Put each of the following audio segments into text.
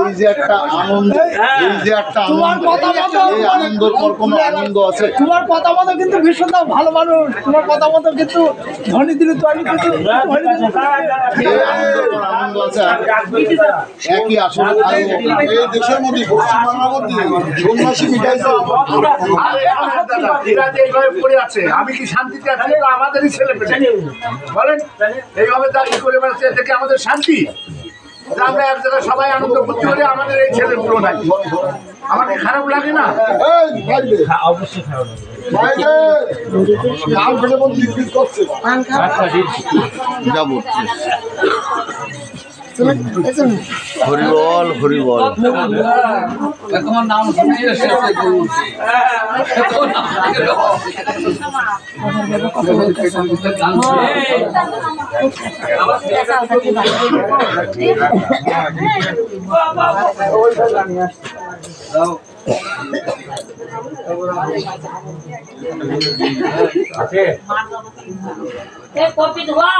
এই যে একটা আনন্দ, এই যে একটা আনন্দের পর কোনো আনন্দ আছে। তোমার কথা মতো কিন্তু ভীষণ ভালো মানুষ, তোমার কথা মতো কিন্তু ধনী দিলে তো আমি কিন্তু আনন্দ আছে। একই আসলে এই দেশের মধ্যে পশ্চিমবাংলার মধ্যে সন্ন্যাসী মিটাইছে। পড়ে আছে, আমি কি শান্তিতে আছি? আমাদেরই ছেলে বলেন, এইভাবে দাবি করে বেড়াচ্ছে, থেকে আমাদের শান্তি। আমরা এক জায়গায় সবাই আনন্দ করতে পারি, আমাদের এই ছেলের তুলনায় আমার কি খারাপ লাগে না? অবশ্যই যাবো হরিবল হরিবল। তোমার নাম কপি ধোয়া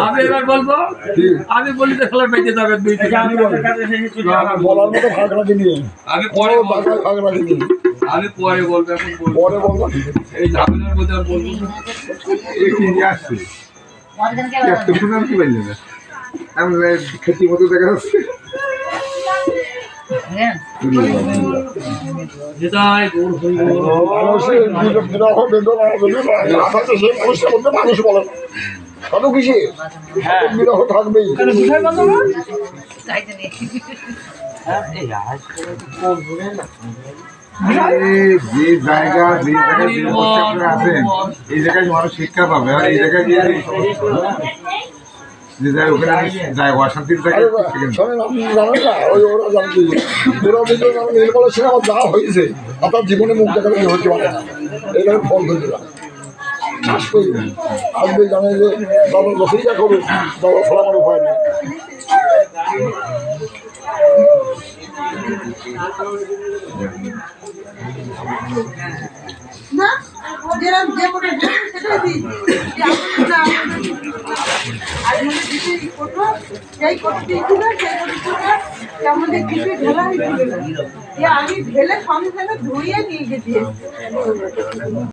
আমি এবার বলবো, আমি বলি তো খেলা বেঁচে যাবে দুই থেকে। বলার মতো ভাগ লাগেনি, আমি পরে আমি পরে বলবো, এখন পরে বলবো। এই ঝামেলার মধ্যে আর বলবো না। খেতে মতো দেখা যাচ্ছে। মানুষ বলে কত কিসে বিরহ থাকবেই। যে জায়গা আছেন এই জায়গায় মানুষ শিক্ষা পাবে, আর এই জায়গায় গিয়ে যে যায় ওখানে যায় অশান্তির জায়গায় সিনেমা যা হয়েছে আপনার জীবনে মুখ দেখালে হতে পারে না, এইভাবে ফল ধরে দিলাম। আসবেই আসবে, জানে যে বাবা রসিকা করুক, বাবা ফলানোর উপায় নেই। না যেরকম যে করে সেটাই দিই সেই করতে আমাদের কিছু ঢেলা হয়েছিল না, আমি ঢেলে সঙ্গে সঙ্গে ধুয়ে নিয়ে গেছি।